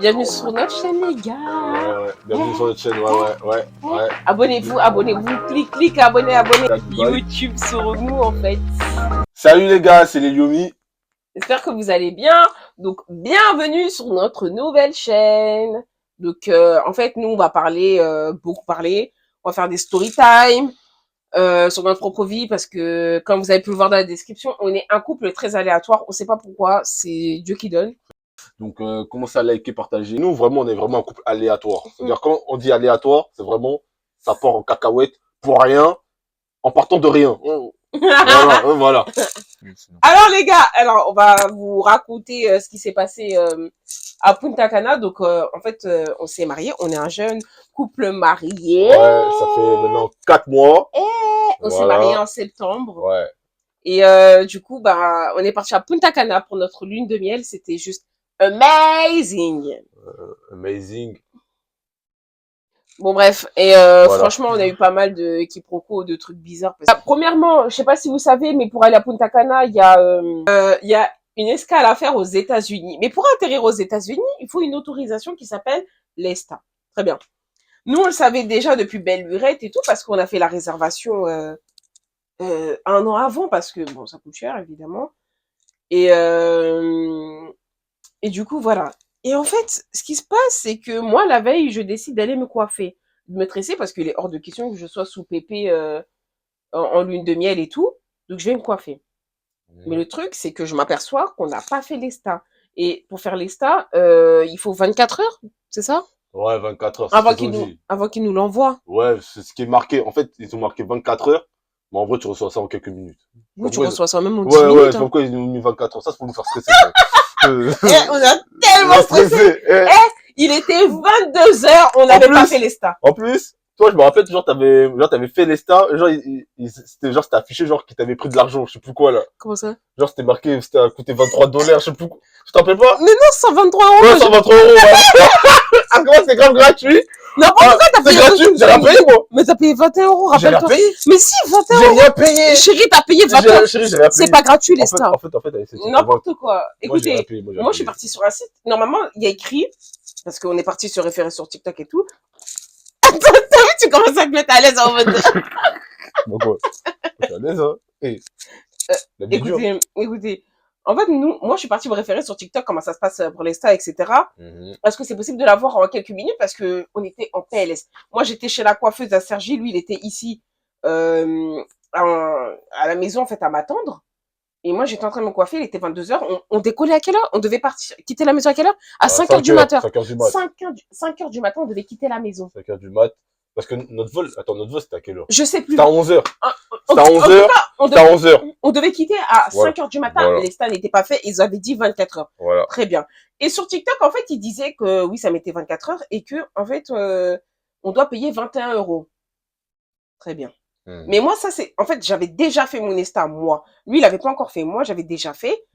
Bienvenue sur notre chaîne, les gars. Ouais. Bienvenue sur notre chaîne, ouais. Abonnez-vous, clique, abonnez. YouTube sur nous, en fait. Salut les gars, c'est les Yomi. J'espère que vous allez bien. Donc, bienvenue sur notre nouvelle chaîne. Donc, en fait, nous, on va parler, beaucoup parler. On va faire des story time sur notre propre vie parce que, comme vous avez pu le voir dans la description, on est un couple très aléatoire. On sait pas pourquoi. C'est Dieu qui donne. Donc, commencez à liker, partager. Nous, vraiment, on est vraiment un couple aléatoire. C'est-à-dire, quand on dit aléatoire, c'est vraiment, ça part en cacahuète pour rien, en partant de rien. Voilà. Alors les gars, on va vous raconter ce qui s'est passé à Punta Cana. Donc en fait, on s'est mariés, on est un jeune couple marié. Ouais, ça fait maintenant 4 mois. On s'est mariés en septembre. Ouais. Et du coup, bah, on est parti à Punta Cana pour notre lune de miel. C'était juste amazing. Amazing. Bon bref, et Voilà. franchement, on a eu pas mal de quiproquos, de trucs bizarres. Premièrement, je sais pas si vous savez, mais pour aller à Punta Cana, il y a une escale à faire aux États-Unis. Mais pour atterrir aux États-Unis, il faut une autorisation qui s'appelle l'ESTA. Très bien. Nous, on le savait déjà depuis belle lurette et tout, parce qu'on a fait la réservation un an avant, parce que bon, ça coûte cher évidemment. Et du coup, voilà. Et en fait, ce qui se passe, c'est que moi, la veille, je décide d'aller me coiffer, de me tresser, parce qu'il est hors de question que je sois sous pépé en lune de miel et tout. Donc, je vais me coiffer. Mais le truc, c'est que je m'aperçois qu'on n'a pas fait l'ESTA. Et pour faire l'ESTA, il faut 24 heures, c'est ça? Ouais, 24 heures, c'est Avant ce qu'ils ont dit. avant qu'ils nous l'envoient. Ouais, c'est ce qui est marqué. En fait, ils ont marqué 24 heures, mais en vrai, tu reçois ça en quelques minutes. Oui, tu reçois ça même en 10 Ouais, minutes. c'est Hein. pourquoi ils nous ont mis 24 heures. Ça, c'est pour nous faire stresser. On a tellement stressé. Il était 22 heures, on n'avait pas fait l'ESTA. En plus, toi, je me rappelle, genre, t'avais fait l'ESTA, genre, c'était affiché, genre, qu'ils t'avaient pris de l'argent, je sais plus quoi, là. Comment ça? Genre, c'était marqué, c'était à coûter $23, je sais plus quoi. Tu t'en rappelles pas? Mais non, 123 euros. Ouais, 123 euros, ouais. Ah, comment c'est grave gratuit? Non, pourquoi t'as payé? C'est gratuit, j'ai rien payé, moi. Mais t'as payé 21 euros, rappelle-toi. J'ai rien payé. Mais si, 21 euros. J'ai rien payé. Chérie, t'as payé 21 euros. Chérie, j'ai rien payé. C'est pas gratuit, les stars. En fait, n'importe quoi. Écoutez, moi, je suis partie sur un site. Normalement, il y a écrit, parce qu'on est parti se référer sur TikTok et tout. T'as vu, tu commences à te mettre à l'aise en mode. Donc, ouais. Je suis à l'aise, hein. Hey. Écoutez. En fait, moi, je suis partie me référer sur TikTok, comment ça se passe pour les stars, etc. Est-ce que c'est possible de l'avoir en quelques minutes parce que on était en PLS. Moi, j'étais chez la coiffeuse à Sergi, lui, il était ici, à la maison, en fait, à m'attendre. Et moi, j'étais en train de me coiffer, il était 22 heures. On décollait à quelle heure? On devait partir, quitter la maison à quelle heure? À 5 heures du matin. 5 heures du mat. 5 heures du matin, on devait quitter la maison. 5 heures du mat. Parce que notre vol, c'était à quelle heure? Je sais plus. C'était à 11 heures. C'était à 11 heures. C'était à 11 heures. On devait quitter à 5 heures du matin. Voilà. Les stars n'étaient pas faits, ils avaient dit 24 heures. Voilà. Très bien. Et sur TikTok, en fait, ils disaient que oui, ça mettait 24 heures et que, en fait, on doit payer 21 euros. Très bien. Mais moi, ça, c'est, en fait, j'avais déjà fait mon ESTA, moi. Lui, il avait pas encore fait. Moi, j'avais déjà fait.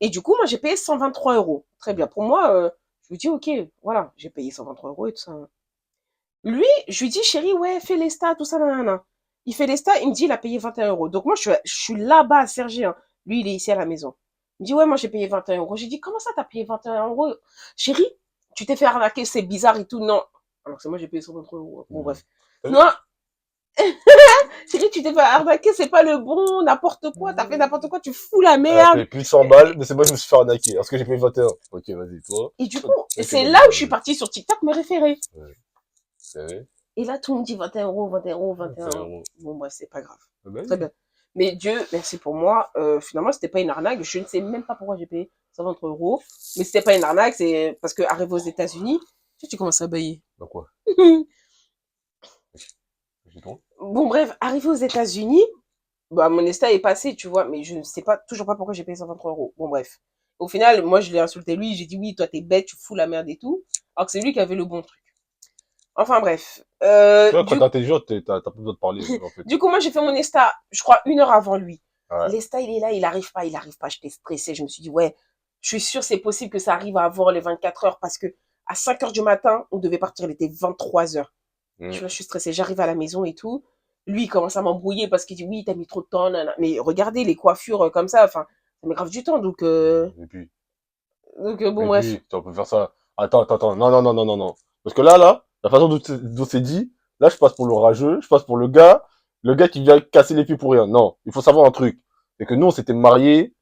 Et du coup, moi, j'ai payé 123 euros. Très bien. Pour moi, je lui dis, OK, voilà, j'ai payé 123 euros et tout ça. Lui, je lui dis, chérie, ouais, fais l'ESTA, tout ça, nanana. Il fait l'ESTA, il me dit, il a payé 21 euros. Donc, moi, je suis là-bas à Sergi, hein. Lui, il est ici à la maison. Il me dit, ouais, moi, j'ai payé 21 euros. J'ai dit, comment ça, t'as payé 21 euros? Chérie, tu t'es fait arnaquer, c'est bizarre et tout. Non. Alors, c'est moi, j'ai payé 123 euros. Bon, bref. Non. Chérie, tu t'es fait arnaquer, c'est pas le bon, n'importe quoi, t'as fait n'importe quoi, tu fous la merde. J'ai payé plus de 100 balles, mais c'est moi qui me suis fait arnaquer. Parce que j'ai payé 21. Ok, vas-y, toi. Et du coup, c'est là où je suis partie sur TikTok me référer. Ouais. Et là, tout le monde dit 21 euros, 21 euros, 21 euros. Bon, bref, c'est pas grave. Ben, très bien. Mais Dieu, merci pour moi. Finalement, c'était pas une arnaque. Je ne sais même pas pourquoi j'ai payé 123 euros. Mais c'était pas une arnaque, c'est parce que arrivé aux États-Unis, tu commences à bailler. Bah quoi? Bon, bref, arrivé aux États-Unis, bah, mon ESTA est passé, tu vois, mais je ne sais pas, toujours pas pourquoi j'ai payé 123 euros. Bon, bref. Au final, moi, je l'ai insulté lui, j'ai dit oui, toi, t'es bête, tu fous la merde et tout. Alors que c'est lui qui avait le bon truc. Enfin, bref. Toi, quand t'es intelligent, t'as pas besoin de parler, en fait. Du coup, moi, j'ai fait mon ESTA, je crois, 1 heure avant lui. Ouais. L'ESTA, il est là, il arrive pas. J'étais stressée. Je me suis dit, ouais, je suis sûre, c'est possible que ça arrive avant les 24 heures parce que à 5 heures du matin, on devait partir, il était 23 heures. Je suis stressée, j'arrive à la maison et tout. Lui, il commence à m'embrouiller parce qu'il dit, oui, t'as mis trop de temps, nanana. Mais regardez, les coiffures comme ça, enfin, ça met grave du temps, donc, Et puis, bon, bref. puis, on peut faire ça Attends. Non. Parce que là, la façon dont c'est dit, là, je passe pour le rageux, je passe pour le gars qui vient casser les pieds pour rien. Non, il faut savoir un truc. C'est que nous, on s'était mariés,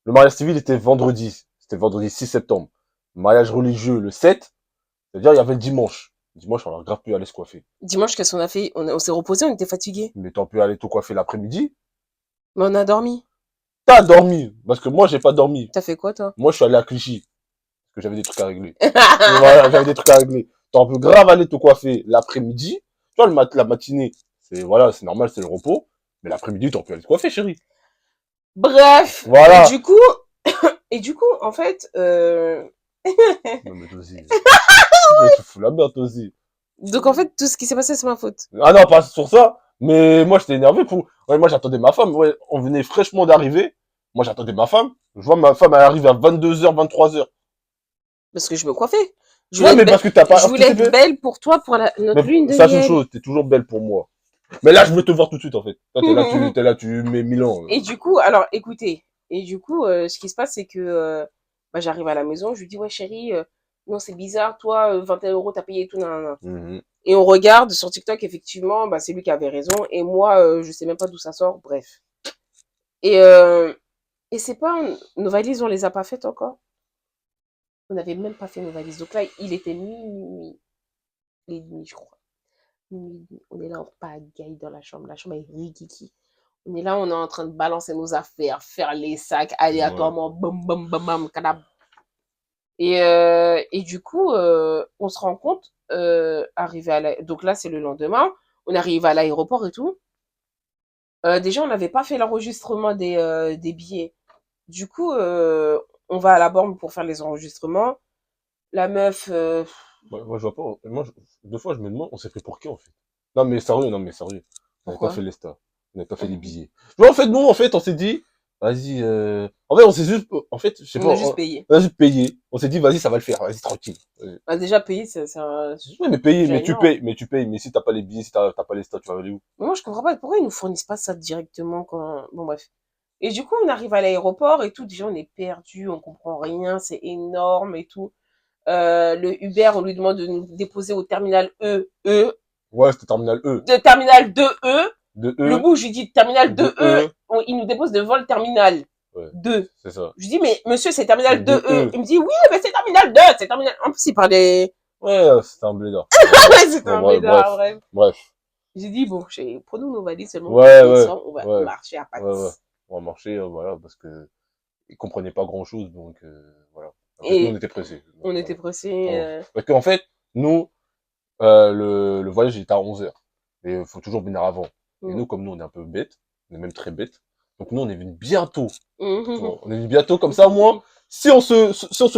le mariage civil était vendredi. C'était le vendredi 6 septembre. Le mariage religieux, le 7, c'est-à-dire, il y avait le dimanche. Le dimanche, on a grave pu aller se coiffer. Dimanche, qu'est-ce qu'on a fait? On s'est reposé, on était fatigués. Mais t'as pu aller te coiffer l'après-midi. Mais on a dormi. T'as dormi. Parce que moi, j'ai pas dormi. T'as fait quoi, toi? Moi, je suis allé à Clichy. Parce que j'avais des trucs à régler. Et voilà, j'avais des trucs à régler. T'en peux grave aller te coiffer l'après-midi. Tu vois, la matinée, c'est, voilà, c'est normal, c'est le repos. Mais l'après-midi, t'en peux aller te coiffer, chérie. Bref. Voilà. Et du coup, en fait, Non, mais toi aussi. Tu fous la merde, toi aussi. donc en fait, tout ce qui s'est passé, c'est ma faute. Ah non, pas sur ça. Mais moi, j'étais énervé pour, ouais, moi, j'attendais ma femme. Ouais, on venait fraîchement d'arriver. Moi, j'attendais ma femme. Je vois ma femme, elle arrive à 22h, 23h. Parce que je me coiffais. Ouais, mais parce que t'as pas Je voulais anticipé. être belle pour toi, pour notre lune de Sache une miel. chose, t'es toujours belle pour moi. Mais là, je veux te voir tout de suite, en fait. Toi, t'es là, tu mets 1000 ans. Et du coup, alors, écoutez. Et du coup, ce qui se passe, c'est que bah, j'arrive à la maison, je lui dis, ouais, chérie, non, c'est bizarre, toi, 21 euros, t'as payé et tout, nan. Et on regarde sur TikTok, effectivement, bah, c'est lui qui avait raison. Et moi, je sais même pas d'où ça sort, bref. Et, euh, et c'est pas, nos valises, on les a pas faites encore. On n'avait même pas fait nos valises. Donc là, il était minuit et demi, je crois. Minuit et demi. On est là en pagaille dans la chambre. La chambre est rigiki. On est là, on est en train de balancer nos affaires, faire les sacs aléatoirement, bam, bam, bam, bam, kadab. Et du coup, on se rend compte, arrivé donc là, c'est le lendemain, on arrive à l'aéroport et tout. Déjà, on n'avait pas fait l'enregistrement des billets. Du coup, on va à la borne pour faire les enregistrements. La meuf, Moi, je vois pas. Moi, deux fois, je me demande, on s'est pris pour qui, en fait? Non, mais sérieux. On n'avait pas pourquoi? fait les stars. On n'avait pas fait les billets. Mais en fait, nous, en fait, on s'est dit, vas-y, en fait, on s'est juste, en fait, je sais On pas, a juste payé. on a juste payé. On s'est dit, vas-y, ça va le faire. Vas-y, tranquille. Bah, déjà, payer, c'est un... Ouais, mais payer, déjà énorme. mais tu payes. Mais si t'as pas les billets, si t'as pas les stars, tu vas aller où? Moi, je comprends pas pourquoi ils nous fournissent pas ça directement quand... Bon, bref. Et du coup, on arrive à l'aéroport et tout. Déjà, on est perdu, on comprend rien, c'est énorme et tout. Le Uber, on lui demande de nous déposer au terminal Ouais, c'était terminal E. de terminal 2E. De Le E. bout, je lui dis terminal De 2E. E. Il nous dépose devant le terminal Ouais, 2. c'est ça. Je lui dis, mais monsieur, c'est terminal De 2E. E. Il me dit, oui, mais c'est terminal 2. C'est terminal... En plus, il parlait... Ouais, c'était un blédard. Ouais, c'était un Ouais, blédard, bref. Bref. J'ai dit, bon, prenons nos valises seulement. Ouais, On va ouais. marcher à pattes. Ouais. On va marcher, voilà, parce que ils comprenaient pas grand chose, donc voilà. En fait, nous, on était pressés. Donc, on était pressés. Parce qu'en fait, nous, le voyage était à 11h. Et il faut toujours venir avant. Et nous, comme nous, on est un peu bêtes, on est même très bêtes. Donc nous, on est venu bientôt. On est venu bientôt, comme ça, au moins, si on se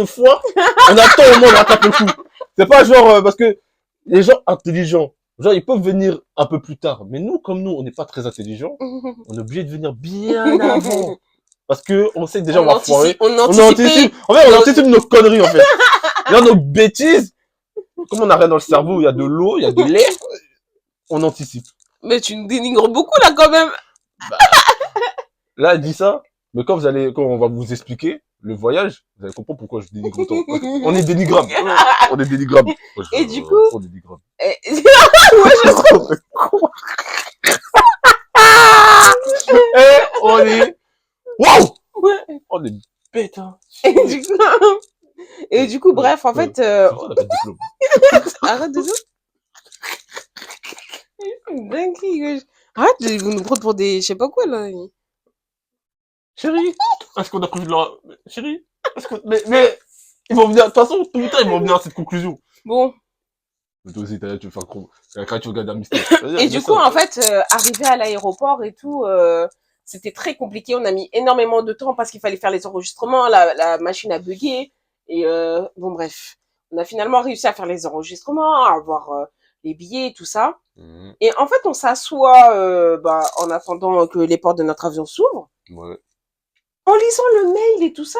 foire, on attend au moins de rattraper le coup. C'est pas genre, parce que les gens intelligents, genre, ils peuvent venir un peu plus tard. Mais nous, comme nous, on n'est pas très intelligents, on est obligé de venir bien avant. Parce que on sait que déjà on va foirer. On anticipe. En fait, on anticipe nos conneries, en fait. Là, nos bêtises. Comme on a rien dans le cerveau, il y a de l'eau, il y a de l'air. On anticipe. Mais tu nous dénigres beaucoup, là, quand même. Bah, là, elle dit ça. Mais quand on va vous expliquer le voyage, vous allez comprendre pourquoi je dénigre autant. On est dénigrable. On est dénigrable. Et du coup. On est dénigrable. Ouais, je trouve. On est. Waouh! On est bête, hein. Et du coup, bref, en fait. Arrête de jouer. Dingue. Arrête de nous prendre pour des. Je sais pas quoi, là. Chérie, est-ce qu'on a prévu de leur. Chérie, mais. Ils vont venir. De toute façon, tout le temps, ils vont venir à cette conclusion. Bon. Mais toi aussi, tu veux faire la créature regarde un mystère. Et du coup, en fait, arrivé à l'aéroport et tout, c'était très compliqué. On a mis énormément de temps parce qu'il fallait faire les enregistrements. La machine a bugué. Et bon, bref. On a finalement réussi à faire les enregistrements, à avoir les billets, tout ça. Et en fait, on s'assoit en attendant que les portes de notre avion s'ouvrent. Ouais. En lisant le mail et tout ça,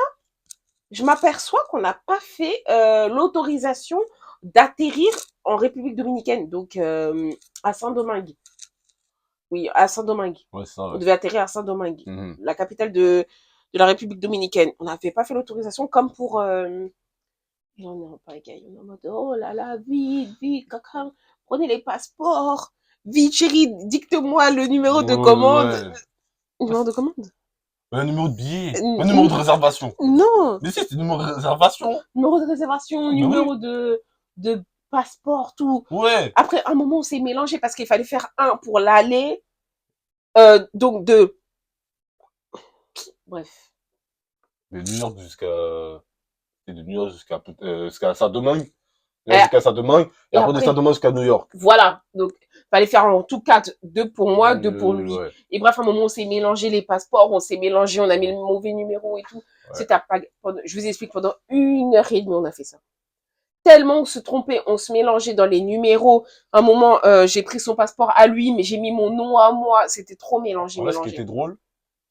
je m'aperçois qu'on n'a pas fait l'autorisation d'atterrir en République dominicaine, donc à Saint-Domingue. Oui, à Saint-Domingue. Ouais, ça, ouais. On devait atterrir à Saint-Domingue, la capitale de la République dominicaine. On n'avait pas fait l'autorisation comme pour Et on est en pagaille, on est en mode, oh là là, vite, vite, quelqu'un, prenez les passeports. Vite, chérie, dicte-moi le numéro de commande. Ouais. Numéro de commande? Un numéro de billet. Un numéro de réservation. Non. Mais si, c'est un numéro de réservation. Numéro de réservation, Mais numéro oui. de passeport, tout. Ouais. Après, un moment, on s'est mélangé parce qu'il fallait faire un pour l'aller. Donc, deux. Bref. De New York jusqu'à Saint-Domingue. Jusqu'à Saint-Domingue. Et après de Saint-Domingue jusqu'à New York. Voilà. Donc, fallait faire en tout cas deux pour moi, deux pour lui. Ouais. Et bref, à un moment, on s'est mélangé les passeports, on s'est mélangé, on a mis le mauvais numéro et tout. Ouais. C'était pas, je vous explique, pendant 1h30, on a fait ça. Tellement on se trompait, on se mélangeait dans les numéros. À un moment, j'ai pris son passeport à lui, mais j'ai mis mon nom à moi. C'était trop mélangé. En fait, ce qui était drôle,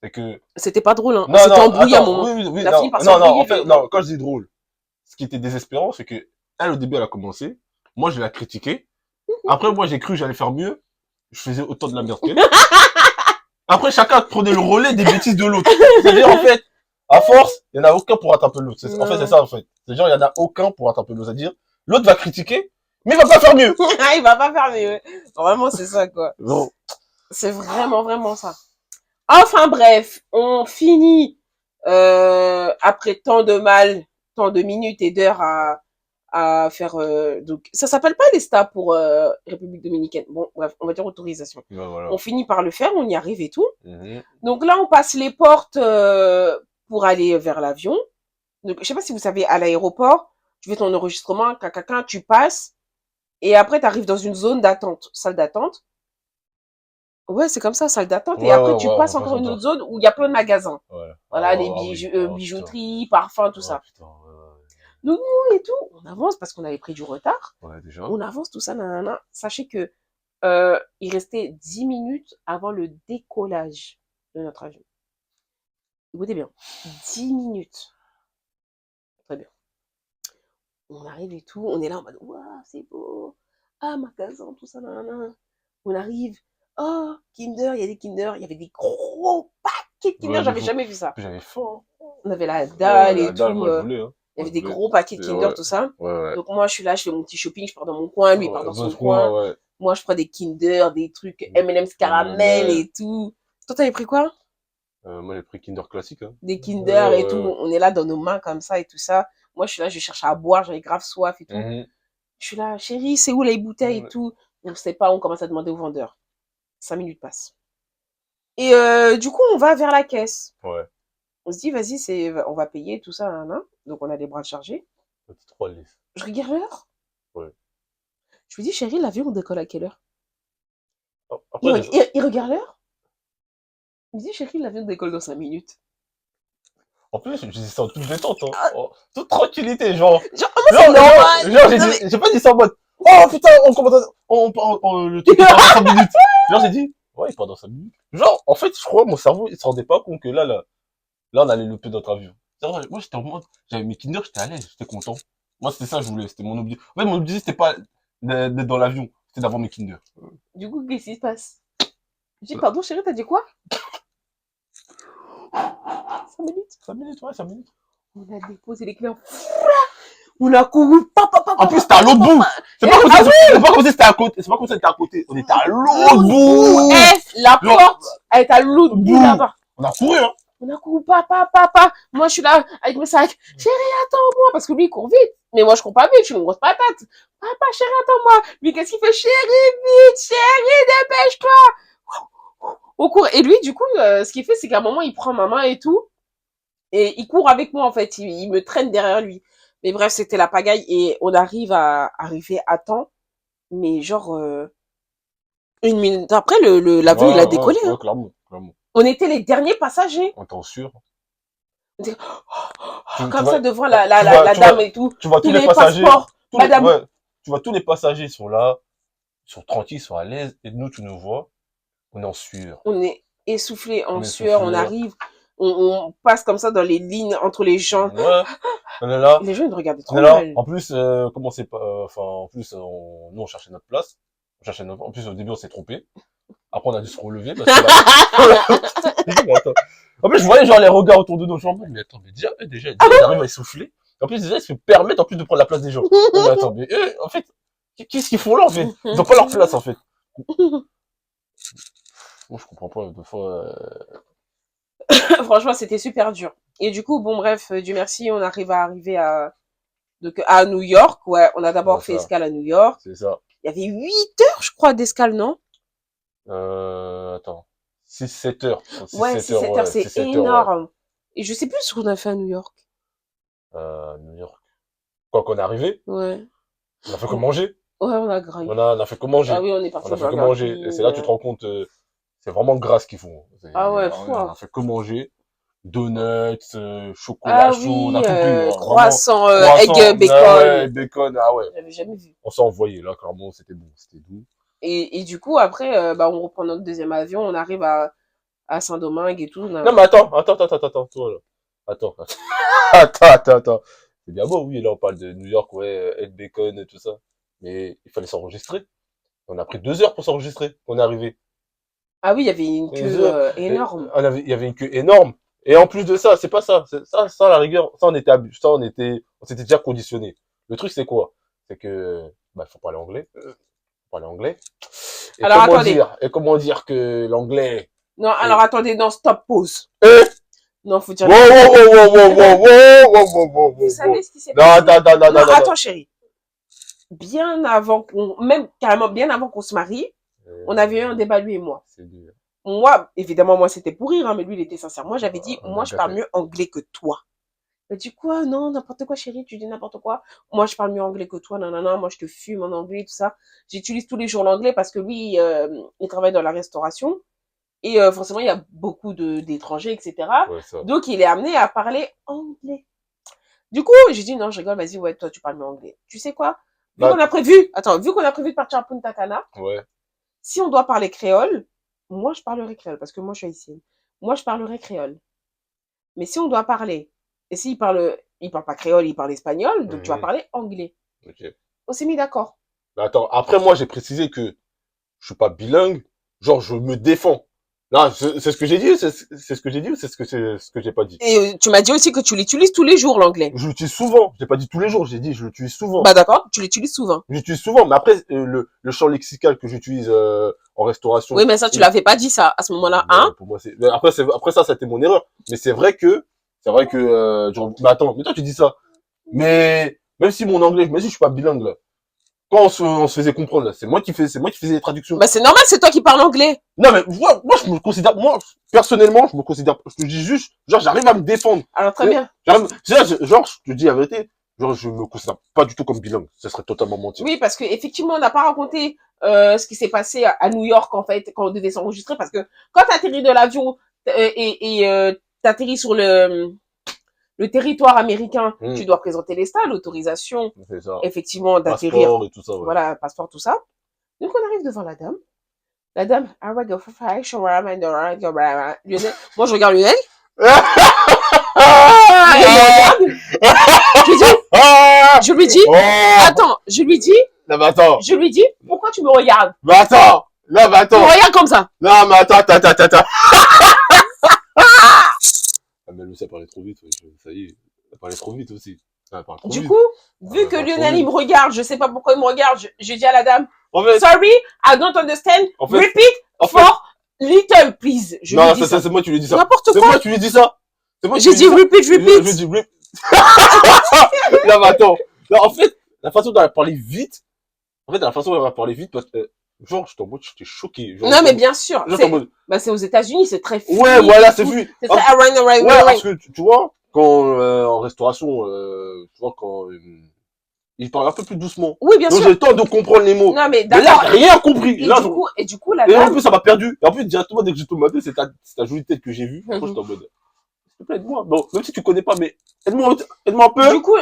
c'est que... C'était pas drôle, hein. Non, C'était non, embrouillé attends, à un moment. Oui, on a fini par non, en fait, non, quand je dis drôle, ce qui était désespérant, c'est que elle, au début, elle a commencé. Moi, je l'ai critiqué. Après, moi, j'ai cru que j'allais faire mieux. Je faisais autant de la merde qu'elle. Après, chacun prenait le relais des bêtises de l'autre. C'est-à-dire, en fait, à force, il n'y en a aucun pour rattraper l'autre. En fait, c'est ça, en fait. C'est-à-dire, il n'y en a aucun pour rattraper l'autre. C'est-à-dire, l'autre va critiquer, mais il va pas faire mieux. Il va pas faire mieux. Vraiment, c'est ça, quoi. Non. C'est vraiment, vraiment ça. Enfin, bref, on finit, après tant de mal, tant de minutes et d'heures à faire, donc, ça s'appelle pas les stats pour, République Dominicaine. Bon, bref, on va dire autorisation. Ben, voilà. On finit par le faire, on y arrive et tout. Donc là, on passe les portes, pour aller vers l'avion. Donc, je sais pas si vous savez, à l'aéroport, tu fais ton enregistrement, cacaca, tu passes, et après, tu arrives dans une zone d'attente, salle d'attente. Ouais, c'est comme ça, salle d'attente. Ouais, et après, ouais, tu ouais, passes encore une autre zone où il y a plein de magasins. Ouais. Voilà, les bijouteries, parfums, tout ça. Putain, Donc, nous et tout, on avance parce qu'on avait pris du retard. Ouais, déjà. On avance, tout ça, nanana. Sachez que il restait 10 minutes avant le décollage de notre avion. Écoutez bien, 10 minutes. Très bien. On arrive et tout, on est là en mode, waouh, c'est beau. Ah, magasin, tout ça, nanana. On arrive. Oh, Kinder, il y a des Kinder, il y avait des gros paquets de Kinder, Ouais, j'avais jamais vu ça. J'avais faim. On avait la dalle Ouais, et la dalle, tout. moi, je voulais, hein. Il y avait des gros paquets de Kinder, Ouais. tout ça. Ouais. Donc moi, je suis là, je fais mon petit shopping, je pars dans mon coin, lui, il part dans son coin. Ouais. Moi, je prends des Kinder, des trucs M&M's caramel et tout. Toi, t'avais pris quoi? Moi, j'ai pris Kinder classique, hein. Des Kinder et tout. On est là dans nos mains comme ça et tout ça. Moi, je suis là, je cherche à boire, j'avais grave soif et tout. Je suis là, chérie, c'est où les bouteilles et tout? On sait pas, on commence à demander au vendeur. 5 minutes passent. Et du coup, on va vers la caisse. Ouais. On se dit, vas-y, on va payer tout ça, hein. Donc on a les bras chargés. Je regarde l'heure. Ouais. Je lui dis, chérie, l'avion décolle à quelle heure? Après, il regarde l'heure. Il me dit, chérie, l'avion décolle dans 5 minutes. En plus, je dis ça en toute détente, hein. Toute tranquillité, genre. J'ai pas dit ça en mode, oh putain, le truc est dans 5 minutes. Genre, j'ai dit, ouais, il part dans 5 minutes. Genre, en fait, je crois, mon cerveau, il se rendait pas compte que là, on allait louper notre avion. Moi, j'étais en mode, j'avais mes Kinder, j'étais à l'aise, j'étais content. Moi, c'était ça, je voulais, c'était mon objectif. En fait, mon objectif, c'était pas d'être dans l'avion, c'était d'avoir mes Kinder. Du coup, qu'est-ce qui se passe? Je dis, pardon, chérie, t'as dit quoi? 5 minutes. 5 minutes, ouais, 5 minutes. On a déposé les clés. On a couru. En plus, c'était à l'autre bout. C'est pas comme si c'était à côté. C'est pas comme si c'était à côté. On était à l'autre bout. La porte, elle est à l'autre bout là-bas. On a couru, hein. On a couru, papa. Moi, je suis là avec mes sacs. Chérie, attends-moi. Parce que lui, il court vite. Mais moi, je cours pas vite. Je suis une grosse patate. Papa, chérie, attends-moi. Lui, qu'est-ce qu'il fait? Chérie, vite. Chérie, dépêche-toi. On court. Et lui, du coup, ce qu'il fait, c'est qu'à un moment, il prend ma main et tout. Et il court avec moi, en fait. Il me traîne derrière lui. Mais bref, c'était la pagaille. Et on arrive à arriver à temps. Mais genre, 1 minute après, l'avion, il a décollé. Ouais, hein. clairement. On était les derniers passagers. On t'en sûr. On était, comme ça devant la dame et tout. Tu vois tous les passagers. Madame. Tu vois tous les passagers sont là, ils sont tranquilles, ils sont à l'aise. Et nous, tu nous vois, on est en sueur. On est essoufflés en sueur, on arrive, on passe comme ça dans les lignes entre les gens. Ouais. On est là. Les gens, ils nous regardaient trop mal. En plus, comment c'est pas, nous, on cherchait notre place. En plus, au début, on s'est trompé. Après, on a dû se relever parce que en plus, je voyais genre les regards autour de nos jambes. Mais attends, mais déjà, ils arrivent à essouffler. En plus, ils se permettent en plus de prendre la place des gens. Mais attends, mais eux, en fait, qu'est-ce qu'ils font là, en fait? Ils ont pas leur place, en fait. Moi, je comprends pas, des fois, Franchement, c'était super dur. Et du coup, bon, bref, Dieu merci, on arriver à New York. Ouais, on a d'abord fait escale à New York. C'est ça. Il y avait 8 heures, je crois, d'escale, non? Attends. 6-7 heures. 6, Ouais, 7 6-7 heures, heures, ouais. c'est 6-7 heures, énorme. Et je sais plus ce qu'on a fait à New York. New York. Quoi qu'on est arrivé, Ouais. on a fait que manger. Ouais, on a graillé. On a fait que manger. Ah oui, on est parti On a fait que manger. Et c'est là que tu te rends compte, c'est vraiment gras ce qu'ils font. Ah ouais, on a fait que manger. Donuts, Ah chocolat chaud, on oui, a tout pris. Hein, croissant, croissant, egg, bacon. Ouais, bacon, ah ouais. J'avais jamais vu. On s'est envoyé, là, clairement, c'était bon, c'était doux. Et du coup, après, bah, on reprend notre deuxième avion, on arrive à Saint-Domingue et tout. Non, mais attends, toi, là. Attends. Attends. C'est bien beau, oui, là, on parle de New York, ouais, egg, bacon et tout ça. Mais il fallait s'enregistrer. On a pris 2 heures pour s'enregistrer, on est arrivé. Ah oui, il y avait une queue énorme. Il y avait une queue énorme. Et en plus de ça, c'est pas ça. Ça, à la rigueur, on s'était déjà conditionné. Le truc, c'est quoi? C'est que, bah, faut parler anglais. Et Alors, attendez. Comment dire que l'anglais... Non, alors attendez, non, stop, pause. Non, faut dire... Wow. Vous savez ce qui s'est passé? Non, attends, chérie. Bien avant carrément bien avant qu'on se marie, on avait eu un débat, lui et moi. C'est dur. Moi, évidemment, moi, c'était pour rire, hein, mais lui, il était sincère. Moi, j'avais dit, moi, je parle mieux anglais que toi. Il a dit quoi? Non, n'importe quoi, chérie, tu dis n'importe quoi. Moi, je parle mieux anglais que toi, non, moi, je te fume en anglais, tout ça. J'utilise tous les jours l'anglais parce que lui, il travaille dans la restauration. Et forcément, il y a beaucoup d'étrangers, etc. Ouais, donc, il est amené à parler anglais. Du coup, j'ai dit, non, je rigole, vas-y, ouais, toi, tu parles mieux anglais. Tu sais quoi? Vu qu'on a prévu de partir à Punta Cana, si on doit parler créole, moi, je parlerai créole parce que moi, je suis haïtienne. Moi, je parlerai créole. Mais si on doit parler, et s'il parle pas créole, il parle espagnol, donc tu vas parler anglais. Okay. On s'est mis d'accord. Attends, après, moi, j'ai précisé que je suis pas bilingue, genre, je me défends. Non, c'est ce que j'ai dit, c'est ce que j'ai dit ou c'est ce que j'ai pas dit? Et tu m'as dit aussi que tu l'utilises tous les jours, l'anglais. Je l'utilise souvent. J'ai pas dit tous les jours, j'ai dit je l'utilise souvent. Bah d'accord, tu l'utilises souvent. J'utilise souvent, mais après, le champ lexical que j'utilise en restauration. Oui, mais ça, tu l'avais pas dit ça à ce moment-là, hein? Pour moi, après ça, c'était mon erreur. Mais c'est vrai que, genre, mais attends, mais toi, tu dis ça. Mais, même si mon anglais, même si je suis pas bilingue, là, quand on se faisait comprendre, là, c'est moi qui faisais les traductions. Bah, c'est normal, c'est toi qui parles anglais. Non, mais moi, personnellement, je te dis juste, genre, j'arrive à me défendre. Alors, très bien. Genre, je te dis la vérité, genre, je me considère pas du tout comme bilingue. Ça serait totalement mentir. Oui, parce que effectivement, on n'a pas raconté ce qui s'est passé à New York, en fait, quand on devait s'enregistrer, parce que quand t'atterris de l'avion et t'atterris sur le territoire américain, tu dois présenter les stats, l'autorisation, effectivement, d'atterrir. Passeport et tout ça, ouais. Voilà, passeport, tout ça. Donc, on arrive devant la dame. La dame, moi, je regarde Lionel. Je lui dis, attends, je lui dis, pourquoi tu me regardes? Mais attends, Tu me regardes comme ça. Non, mais attends. Ah, mais lui, ça parlait trop vite, ça y est, ça parlait trop vite aussi. Du coup, vu que Lionel, il me regarde, je sais pas pourquoi il me regarde, je dis à la dame, sorry, I don't understand, repeat for little, please. Non, c'est moi qui lui dis ça. N'importe quoi. C'est moi qui lui dis ça. J'ai dit repeat. Je dis repeat. Non, mais attends. En fait, la façon dont elle a parlé vite, parce que, genre, j'étais choqué. Genre, non, mais bien sûr. C'est aux États-Unis, c'est très fluide. Ouais, voilà, c'est fluide. C'est très right. Ouais, parce que, tu vois, quand, en restauration, tu vois, quand, il parle un peu plus doucement. Oui, bien sûr. Donc, j'ai le temps de comprendre les mots. Non, mais d'accord. Mais là, j'ai rien compris. Et du coup, la dame. Et en plus, ça m'a perdu. Et en plus, directement, dès que j'ai tombé, c'est ta jolie tête que j'ai vue. Moi, j'étais en mode, s'il te plaît, aide-moi. Bon, même si tu connais pas, mais aide-moi un peu. Du coup,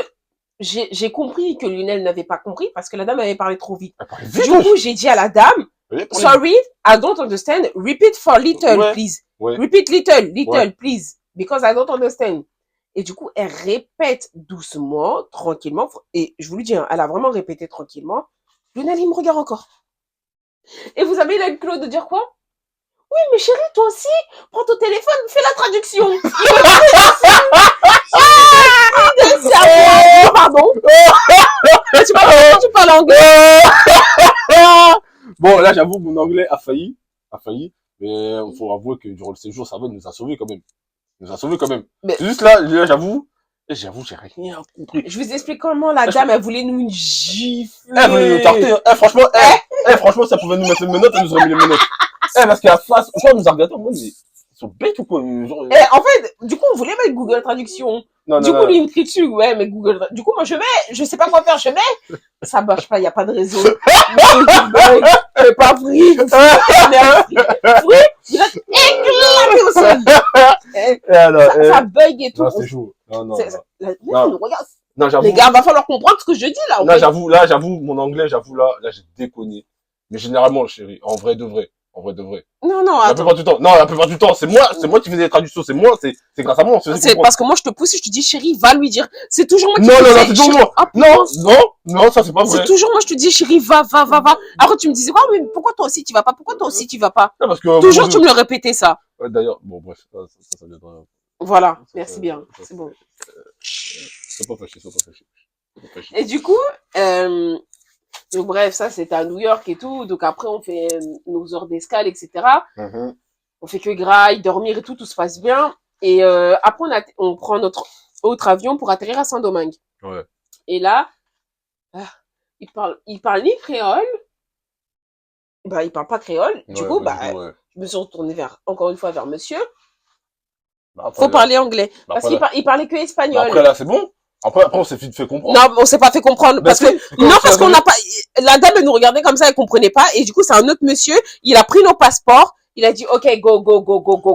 j'ai compris que Lionel n'avait pas compris parce que la dame avait parlé trop vite. Du coup, j'ai dit à la dame, sorry, I don't understand. Repeat for little, please. Repeat little, please. Because I don't understand. Et du coup, elle répète doucement, tranquillement. Et je vous le dis, hein, elle a vraiment répété tranquillement. Lionel, il me regarde encore. Et vous avez eu Claude de dire quoi? Oui, mais chérie, toi aussi, prends ton téléphone, fais la traduction. C'est à moi, pardon. Tu parles anglais. Bon, là, j'avoue, mon anglais a failli. Mais il faut avouer que durant le séjour, ça va, il nous a sauvés quand même. Mais- C'est juste là, j'avoue, j'ai rien compris. Je vous explique comment la dame, elle voulait nous gifler. Elle voulait nous tarter. Franchement, ça pouvait nous mettre les menottes, elle nous aurait mis les menottes. Parce qu'à face, elle nous a regardé en mode, mais ils sont bêtes ou quoi? Genre, En fait, du coup, on voulait mettre Google Traduction. Du coup, lui, il me crie dessus. Ouais, mais Google. Du coup, moi, je sais pas quoi faire, je mets. Ça marche pas, il y a pas de réseau. C'est pas free. Free, vous êtes éclaté au sol. Ça bug et tout. Non, c'est chaud. Non. Regarde. Non, j'avoue. Les gars, va falloir comprendre ce que je dis là. Non, j'avoue, mon anglais, là, j'ai déconné. Mais généralement, chérie, en vrai de vrai. Non, La attends. plupart du temps, c'est moi qui faisais les traductions, c'est grâce à moi. C'est parce que moi, je te pousse et je te dis, chérie, va lui dire. C'est toujours moi qui Non, te c'est dis. toujours moi. Non, ça c'est pas vrai. C'est toujours moi, je te dis, chérie, va. Après, tu me disais, quoi, mais pourquoi toi aussi tu vas pas? Non, parce que, Toujours, tu me le répétais ça. d'ailleurs, bon, bref, ça viendra. Voilà, merci bien, c'est bon. Sois pas fâché. Et du coup, donc bref, ça c'était à New York et tout. Donc après, on fait nos heures d'escale, etc. On fait que graille, dormir et tout se passe bien. Et après, on prend notre autre avion pour atterrir à Saint-Domingue. Ouais. Et là, il parle ni créole. Bah, il parle pas créole. Du coup, je me suis retournée encore une fois vers monsieur. Faut parler anglais. Parce qu'il parlait que espagnol. Après, là, c'est bon. Après, on s'est fait comprendre. Non, on s'est pas fait comprendre. Parce qu'on n'a pas, la dame, elle nous regardait comme ça, elle comprenait pas. Et du coup, c'est un autre monsieur, il a pris nos passeports, il a dit, OK, go.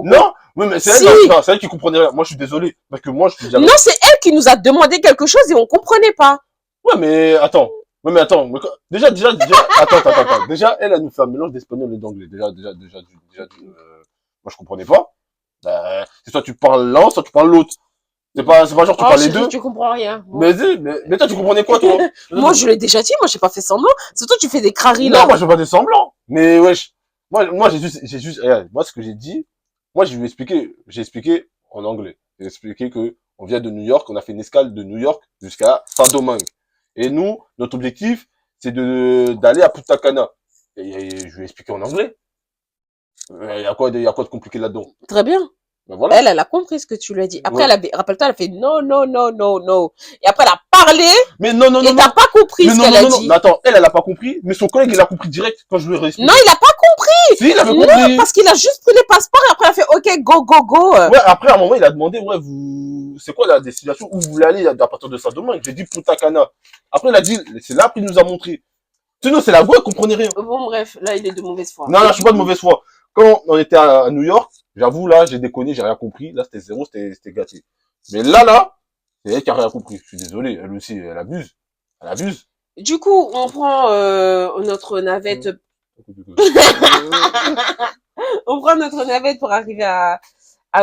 Non, oui, mais c'est elle qui comprenait rien. Moi, je suis désolé. Parce que moi, je te dis. Non, c'est elle qui nous a demandé quelque chose et on comprenait pas. Ouais, mais attends. Déjà, attends. Déjà, elle nous fait un mélange d'espagnol et d'anglais. Déjà, moi, je comprenais pas. C'est soit tu parles l'un, soit tu parles l'autre. C'est pas genre tu parles les deux. Tu comprends rien. Bon. Mais toi, tu comprenais quoi, toi? Moi, je l'ai déjà dit, moi, j'ai pas fait semblant. C'est toi, tu fais des craries, là. Non, moi, je fais pas des semblants. Mais, wesh. Moi, j'ai juste, regarde, moi, ce que j'ai dit, moi, j'ai expliqué en anglais. J'ai expliqué que on vient de New York, on a fait une escale de New York jusqu'à Saint-Domingue. Et nous, notre objectif, c'est d'aller à Punta Cana. Et je lui ai expliqué en anglais. Il y a quoi de compliqué là-dedans? Très bien. Ben voilà. Elle a compris ce que tu lui as dit. Après, rappelle-toi, elle a fait non. Et après, elle a parlé. Mais non. Et t'as pas compris ce qu'elle a dit. Mais attends, elle a pas compris, mais son collègue, il a compris direct quand je lui ai réexpliqué. Non, il a pas compris. Si, il avait compris. Non, parce qu'il a juste pris les passeports et après, elle a fait OK, go. Ouais, après, à un moment, il a demandé, c'est quoi la destination où vous voulez aller à partir de Saint-Domingue? J'ai dit Punta Cana. Après, il a dit, c'est là, après, il nous a montré. Sinon, c'est la voix, elle comprenait rien. Bon, bref, là, il est de mauvaise foi. Non, je suis pas de mauvaise foi. Quand on était à New York, j'avoue, là, j'ai déconné, j'ai rien compris. Là, c'était zéro, c'était gâté. Mais là, c'est elle qui a rien compris. Je suis désolé, elle aussi, elle abuse. Du coup, on prend notre navette. On prend notre navette pour arriver à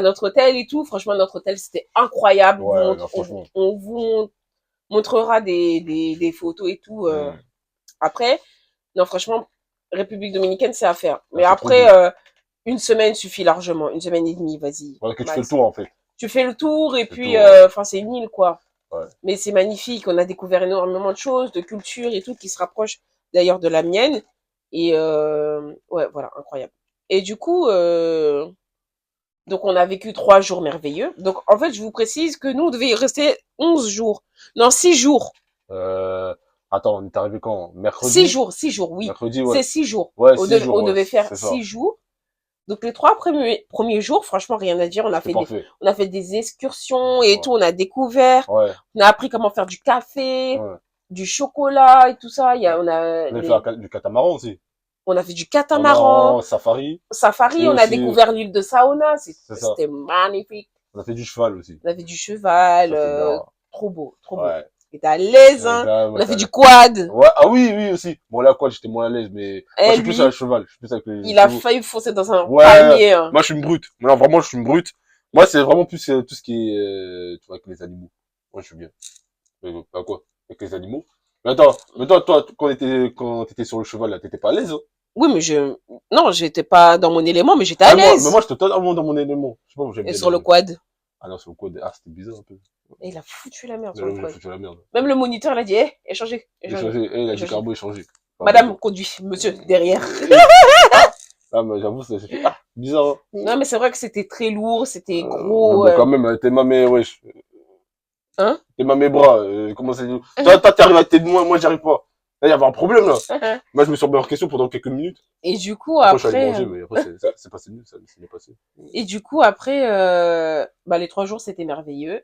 notre hôtel et tout. Franchement, notre hôtel, c'était incroyable. Ouais, on vous montrera des photos et tout. Après, non, franchement, République dominicaine, c'est à faire. Mais après, une semaine suffit largement. 1 semaine et demie, vas-y. Voilà, que tu fais le tour, en fait. Tu fais le tour et puis, c'est une île, quoi. Ouais. Mais c'est magnifique. On a découvert énormément de choses, de culture et tout, qui se rapprochent d'ailleurs de la mienne. Et, ouais, voilà, incroyable. Et du coup, donc on a vécu 3 jours merveilleux. Donc, en fait, je vous précise que nous, on devait y rester 11 jours. Non, 6 jours. Attends, on est arrivé quand? Mercredi? 6 jours, oui. Mercredi, ouais. C'est 6 jours. Ouais, on devait faire 6 jours. Donc, les 3 premiers jours, franchement, rien à dire. On a fait des excursions et tout. On a découvert. Ouais. On a appris comment faire du café, du chocolat et tout ça. On a fait du catamaran aussi. On a fait du catamaran. Safari, on a découvert l'île de Saona. C'était magnifique. On a fait du cheval aussi. Trop beau. Ouais. T'es à l'aise, hein. On a fait du quad. Ouais, oui, aussi. Bon, là, quad, j'étais moins à l'aise, mais moi, je suis plus à cheval. Il a failli foncer dans un palmier, hein. Moi, je suis une brute. Non, vraiment, je suis une brute. Moi, c'est vraiment plus tout ce qui est, tu vois, avec les animaux. Moi, je suis bien. Pas quoi? Avec les animaux. Mais attends, toi, quand t'étais sur le cheval, là, t'étais pas à l'aise, hein? Oui, mais non, j'étais pas dans mon élément, mais j'étais à l'aise. Mais moi, j'étais totalement dans mon élément. Je sais pas, j'aime bien. Et sur le quad? Ah non, sur le code, ah, c'était bizarre un peu. Et il a foutu la merde sur Là, le j'ai code. foutu la merde. Même le moniteur, il a dit, échangez, échangez. Échangé, il a dit Échangez. carbo échangé. Madame conduit, monsieur, derrière. Ah, mais j'avoue, ça s'est fait, ah, bizarre, hein. Non, mais c'est vrai que c'était très lourd, c'était gros. Mais bon, quand même, t'es mamé, wesh. Hein? T'es mamé bras, comment c'est, toi, t'arrives à t'aider, moi, j'y arrive pas. Là, il y avait un problème, là. Moi, je me suis remis en question pendant quelques minutes. Et du coup, Après, je suis allé après, manger, mais après, c'est passé mieux, ça s'est bien passé. et du coup, après, bah, les 3 jours, c'était merveilleux.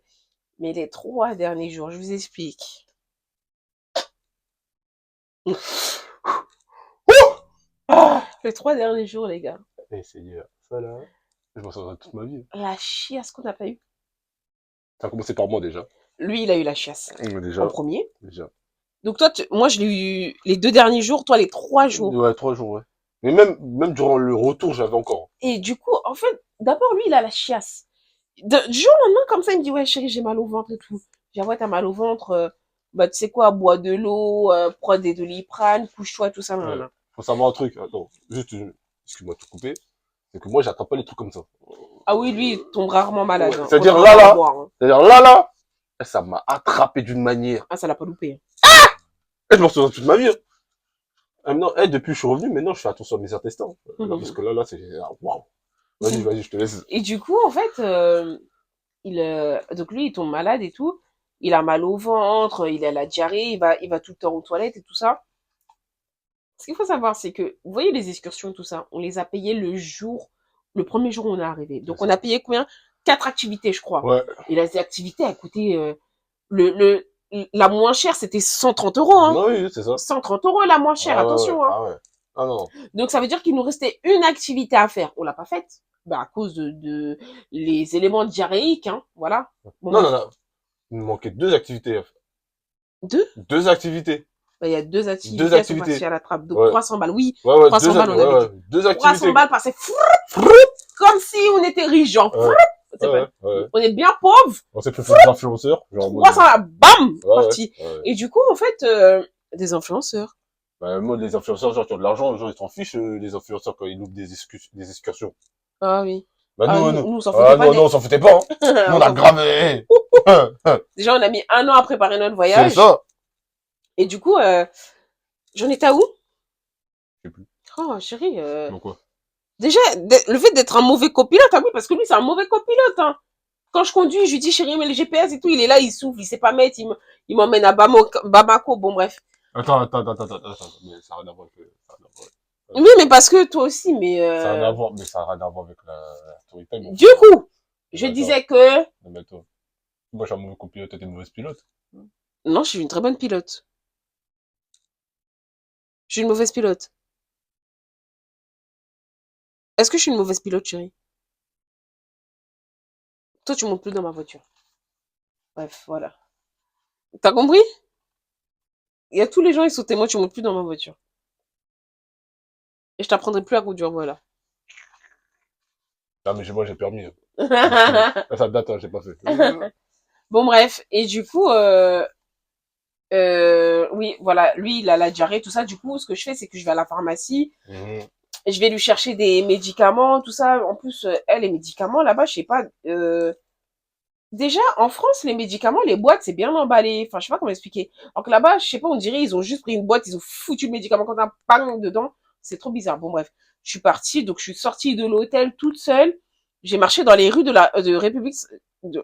Mais les 3 derniers jours, je vous explique. Les 3 derniers jours, les gars. Eh, Seigneur, ça, là, je m'en souviendrai toute ma vie. La chiasse qu'on n'a pas eu. Ça a commencé par moi, déjà. Lui, il a eu la chiasse. Déjà. En premier. Déjà. Donc toi, moi, je l'ai eu les 2 derniers jours, toi, les 3 jours. Ouais, 3 jours, ouais. Mais même durant le retour, j'avais encore. Et du coup, en fait, d'abord, lui, il a la chiasse. Du jour au lendemain, comme ça, il me dit, ouais, chérie, j'ai mal au ventre et tout. J'ai dit, ouais, t'as mal au ventre, bah, tu sais quoi, bois de l'eau, prends des Doliprane, couche-toi, tout ça, Ouais. nanana. Faut savoir un truc. Attends, juste, excuse-moi de te couper. C'est que moi, j'attends pas les trucs comme ça. Ah oui, lui, il tombe rarement malade. Ouais. Hein. C'est-à-dire Contrairement là, à là. moi, hein. C'est-à-dire là, ça m'a attrapé d'une manière. Ah, ça l'a pas loupé. Et je m'en souviens toute ma vie. Hein. Maintenant, depuis que je suis revenu, maintenant, je fais attention à mes intestins. Là, parce que là, c'est, waouh. Vas-y, je te laisse. Et du coup, en fait, donc lui, il tombe malade et tout. Il a mal au ventre, il a la diarrhée, il va tout le temps aux toilettes et tout ça. Ce qu'il faut savoir, c'est que, vous voyez les excursions, tout ça, on les a payées le premier jour où on est arrivé. Donc, on a payé combien? 4 activités, je crois. Ouais. Et les activités a coûté, la moins chère, c'était 130 euros, hein. Non, oui, c'est ça. 130 euros la moins chère, Ah, attention, ouais. hein. Ah ouais. Ah non. Donc, ça veut dire qu'il nous restait une activité à faire. On l'a pas faite. Bah, à cause de les éléments diarrhéiques, hein. Voilà. Bon, Non, bref. non, non. Il me manquait 2 activités. 2? 2 activités. Bah, il y a 2 activités, 2 elles sont activités. parties à la trappe. Donc, Ouais. 300 balles. Oui, Ouais, ouais, 300 balles, on avait dit. 2 300 activités. balles passées comme si on était riches, genre. Ouais. C'est vrai. Ouais. On est bien pauvres. On s'est fait faire des influenceurs. Genre, 300 balles, bam, ouais, parti. ouais. Et du coup, en fait, des influenceurs. Bah, moi, les influenceurs, genre, qui ont de l'argent, genre, ils s'en fichent, les influenceurs, quand ils louent des excursions. Ah oui. Bah, Ah, nous, nous, on s'en foutait pas. non, on s'en foutait pas, hein. Nous, on a gravé. Déjà, on a mis 1 an à préparer notre voyage. C'est ça. Et du coup, j'en étais à où? Je sais plus. Oh, chérie. Donc, quoi? Déjà, le fait d'être un mauvais copilote, ah oui, parce que lui, c'est un mauvais copilote, hein. Quand je conduis, je lui dis, chérie, mais le GPS et tout, il est là, il souffle, il sait pas mettre, il m'emmène à Bamako, bon, bref. Attends, mais ça n'a rien à voir avec, Oui, mais parce que toi aussi, mais, ça n'a rien à voir, mais ça n'a rien à voir avec la story time. Du coup, je Attends. disais que, Non, mais attends. Moi, je suis un mauvais copilote, t'es une mauvaise pilote. non, je suis une très bonne pilote. Je suis une mauvaise pilote. Est-ce que je suis une mauvaise pilote, chérie? Toi, tu montes plus dans ma voiture. Bref, voilà. T'as compris? Il y a tous les gens, ils sont témoins, tu montes plus dans ma voiture. Et je t'apprendrai plus à conduire, voilà. Ah, mais moi, j'ai permis. Ça date, hein, j'ai pas fait. Bon, bref. Et du coup, oui, voilà. Lui, il a la diarrhée, tout ça. Du coup, ce que je fais, c'est que je vais à la pharmacie. Et je vais lui chercher des médicaments, tout ça. En plus, les médicaments, là-bas, je sais pas, déjà, en France, les médicaments, les boîtes, c'est bien emballé. Enfin, je sais pas comment expliquer. Alors que là-bas, je sais pas, on dirait, ils ont juste pris une boîte, ils ont foutu le médicament comme un pain dedans. C'est trop bizarre. Bon, bref. Je suis partie, donc je suis sortie de l'hôtel toute seule. J'ai marché dans les rues de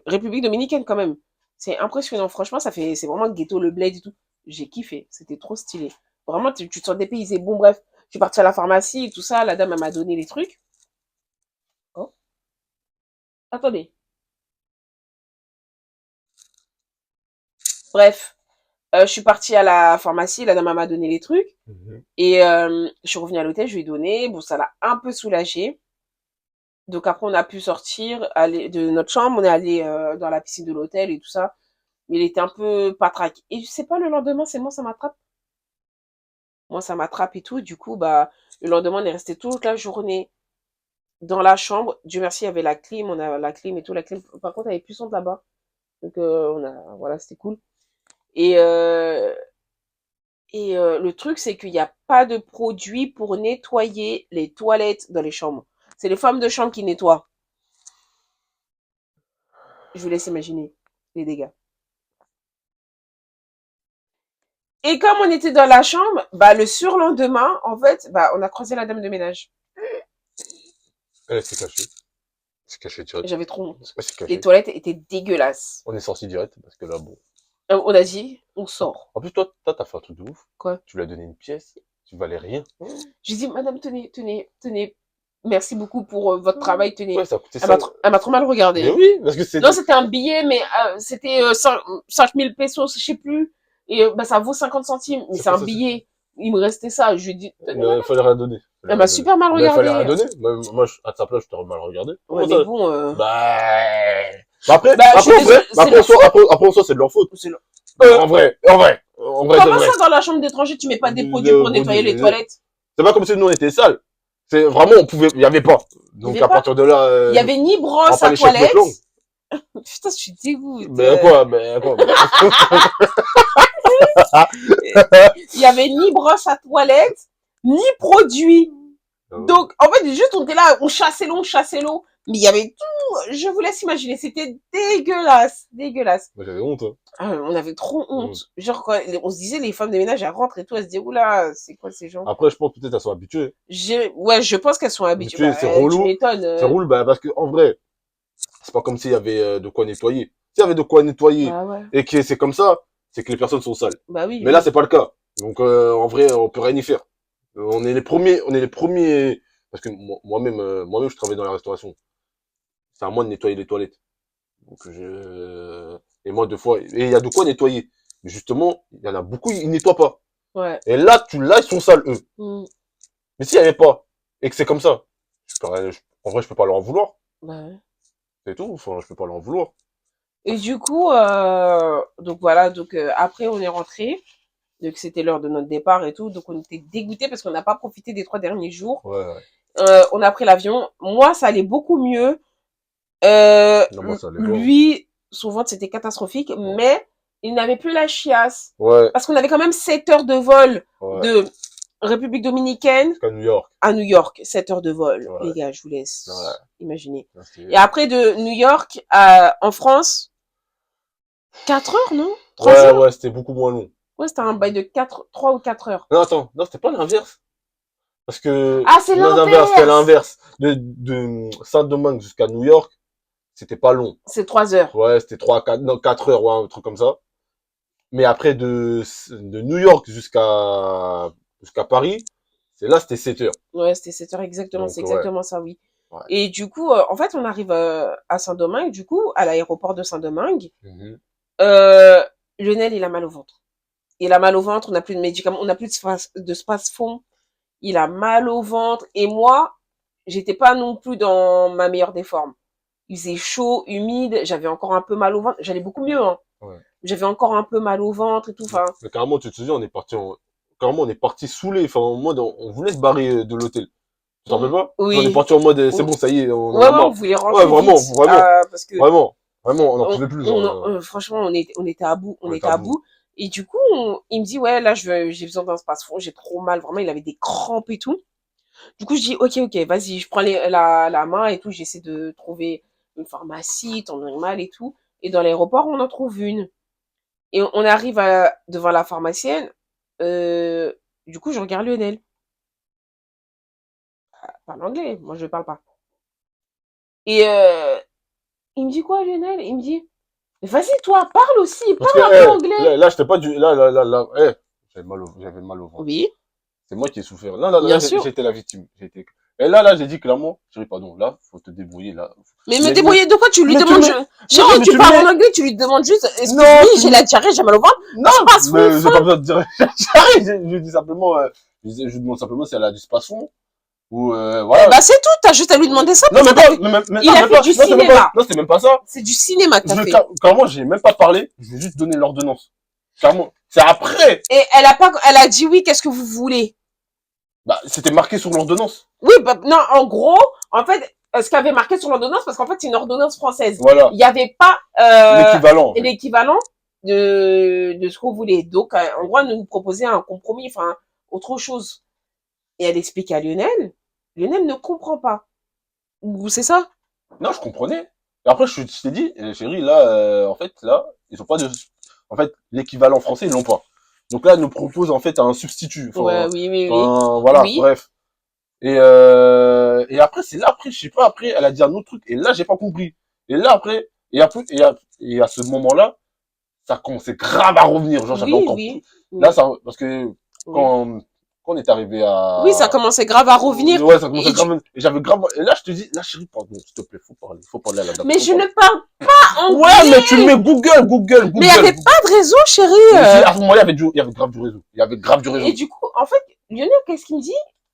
République dominicaine quand même. C'est impressionnant. Franchement, c'est vraiment ghetto, le bled et tout. J'ai kiffé. C'était trop stylé. Vraiment, tu te sens dépaysé. Bon, bref. Je suis partie à la pharmacie et tout ça. La dame, elle m'a donné les trucs. Oh. Attendez. Bref. Je suis partie à la pharmacie. La dame, elle m'a donné les trucs. Et je suis revenue à l'hôtel. Je lui ai donné. Bon, ça l'a un peu soulagée. Donc après, on a pu sortir, aller de notre chambre. On est allé dans la piscine de l'hôtel et tout ça. Mais il était un peu patraque. Et je sais pas, le lendemain, c'est moi, ça m'attrape. Moi, ça m'attrape et tout. Du coup, bah, le lendemain, on est resté toute la journée dans la chambre. Dieu merci, il y avait la clim, on a la clim et tout. La clim, par contre, elle est puissante là-bas. Donc, voilà, c'était cool. Et, le truc, c'est qu'il n'y a pas de produit pour nettoyer les toilettes dans les chambres. C'est les femmes de chambre qui nettoient. Je vous laisse imaginer les dégâts. Et comme on était dans la chambre, bah, le surlendemain, en fait, bah, on a croisé la dame de ménage. Elle s'est cachée. C'est caché direct. J'avais trop honte. Ouais, c'est Les caché. toilettes étaient dégueulasses. On est sorti direct parce que là, bon. On a dit, on sort. En plus, toi, t'as fait un truc de ouf. Quoi? Tu lui as donné une pièce. Tu valais rien. J'ai dit, madame, tenez, tenez, tenez. Merci beaucoup pour votre travail, tenez. Ouais, ça a coûté ça. Elle m'a trop mal regardé. Mais oui, parce que c'est. Non, c'était un billet, mais c'était 5000 pesos, je sais plus. Et bah, ça vaut 50 centimes. Mais c'est un billet. Il me restait ça. Je lui ai dit, il fallait rien donner. Elle m'a super mal regardé. Il fallait rien donner. Moi, à ta place, je t'aurais mal regardé. Ouais, mais bon, après, en soi, c'est de leur faute. En vrai. Comment ça, dans la chambre d'étranger, tu mets pas des produits pour nettoyer les toilettes? C'est pas comme si nous, on était sales. C'est vraiment, il y avait pas. Donc, à partir de là, il y avait ni brosse à toilette. Putain, je suis dégoûtée. Mais quoi? Il y avait ni brosse à toilette, ni produit. Donc, en fait, juste, on était là, on chassait l'eau. Mais il y avait tout, je vous laisse imaginer, c'était dégueulasse. Moi, j'avais honte. On avait trop honte. Genre, quand on se disait, les femmes de ménage, elles rentrent et tout, elles se disent, oula, c'est quoi ces gens? Après, je pense peut-être qu'elles sont habituées. Ouais, je pense qu'elles sont habituées. C'est relou. Tu m'étonnes. C'est relou, parce que, en vrai, c'est pas comme s'il y avait de quoi nettoyer. S'il y avait de quoi nettoyer, et que c'est comme ça, c'est que les personnes sont sales. Bah oui. Mais là, c'est pas le cas. Donc, en vrai, on peut rien y faire. On est les premiers, parce que moi-même, je travaille dans la restauration. C'est à moi de nettoyer les toilettes. Donc, et moi, 2 fois, et il y a de quoi nettoyer. Mais justement, il y en a beaucoup, ils nettoient pas. Ouais. Et là, ils sont sales, eux. Mais s'il y avait pas, et que c'est comme ça, en vrai, je peux pas leur en vouloir. Ouais. C'est tout, enfin, je peux pas leur en vouloir. Et du coup, donc voilà, après on est rentré. Donc c'était l'heure de notre départ et tout. Donc on était dégoûtés parce qu'on n'a pas profité des 3 derniers jours. Ouais. On a pris l'avion. Moi, ça allait beaucoup mieux. Non, moi, ça allait pas. Lui, son ventre, c'était catastrophique, mais il n'avait plus la chiasse. Ouais. Parce qu'on avait quand même 7 heures de vol de République Dominicaine à New York. 7 heures de vol. Les gars, je vous laisse imaginer. Et après de New York en France, 4 heures, non? 3 heures? Ouais, c'était beaucoup moins long. Ouais, c'était un bail de 3 ou 4 heures. Non, attends, non, c'était pas l'inverse. Parce que... Ah, c'est l'inverse! C'était l'inverse. De Saint-Domingue jusqu'à New York, c'était pas long. C'est 3 heures. Ouais, c'était 4 heures, ouais, un truc comme ça. Mais après, de New York jusqu'à Paris, c'était 7 heures. Ouais, c'était 7 heures exactement, c'est exactement ça, oui. Ouais. Et du coup, en fait, on arrive à Saint-Domingue, du coup, à l'aéroport de Saint-Domingue. Lionel, il a mal au ventre. Il a mal au ventre, on n'a plus de médicaments, on n'a plus de space-fond. Il a mal au ventre. Et moi, j'étais pas non plus dans ma meilleure des formes. Il faisait chaud, humide, j'avais encore un peu mal au ventre. J'allais beaucoup mieux, hein. Ouais. J'avais encore un peu mal au ventre et tout, enfin. Mais carrément, tu te souviens, carrément, on est parti saoulé. Enfin, en mode, on voulait se barrer de l'hôtel. Tu t'en rappelles pas? Oui. On est parti en mode, c'est bon, ça y est, on voulait rentrer. Ouais, vraiment, vite, parce que vraiment, on n'en pouvait plus. Franchement, on était à bout, on était à bout. Et du coup, il me dit, ouais, là, j'ai besoin d'un space-fond, j'ai trop mal, vraiment, il avait des crampes et tout. Du coup, je dis, ok, vas-y, je prends la main et tout, j'essaie de trouver une pharmacie, tant normal et tout. Et dans l'aéroport, on en trouve une. Et on arrive devant la pharmacienne, du coup, je regarde Lionel. Parle anglais, moi, je parle pas. Et il me dit quoi, Lionel? Il me dit, vas-y, toi, parle aussi, parle un peu anglais. Là, j'étais pas j'avais mal au ventre. Oui. C'est moi qui ai souffert. Là, j'étais la victime. Et là, j'ai dit clairement, chérie, pardon, là, faut te débrouiller, là. Mais me débrouiller de quoi? Tu lui demandes, chérie, tu parles en anglais, tu lui demandes juste, excuse-moi, j'ai la diarrhée, j'ai mal au ventre. Non, mais j'ai pas besoin de dire, je dis simplement, je demande simplement si elle a du space-fond. Ou, voilà. Bah, c'est tout, t'as juste à lui demander ça. Non, il a fait du cinéma. Non, c'est même pas ça. C'est du cinéma que t'as fait. Carrément, j'ai même pas parlé, je lui ai juste donné l'ordonnance. Carrément. C'est après. Et elle a dit oui, qu'est-ce que vous voulez? Bah, c'était marqué sur l'ordonnance. Oui, bah, non, en gros, en fait, ce qu'il avait marqué sur l'ordonnance, parce qu'en fait, c'est une ordonnance française. Voilà. Il y avait pas, l'équivalent de ce qu'on voulait. Donc, en gros, elle nous proposait un compromis, enfin, autre chose. Et elle explique à Lionel. Lionel ne comprend pas. Ou c'est ça? Non, je comprenais. Et après, je t'ai dit, chérie, là, en fait, là, ils ont pas de, en fait, l'équivalent français, ils l'ont pas. Donc là, ils nous proposent, en fait, un substitut. Ouais, Enfin, oui, oui, oui. enfin, voilà, Oui. bref. Et après, c'est là, après, je sais pas, après, elle a dit un autre truc, et là, j'ai pas compris. Et là, après, et à ce moment-là, ça commençait grave à revenir. Genre, j'avais Oui, encore plus. oui. Là, Oui. ça, parce que Oui. quand on est arrivé Oui, ça à, commençait grave à revenir. ouais, ça commençait Et grave, et j'avais grave, et là, je te dis, là, chérie, pardon, s'il te plaît, faut parler à la dame, Mais faut je ne parler. parle pas Ouais, mais tu anglais. mets Google, Mais il n'y avait Google. pas de réseau, chérie. Et si, à ce moment-là, il y avait grave du réseau. Il y avait grave du Et réseau. du coup, en fait, Lionel, qu'est-ce qu'il me dit?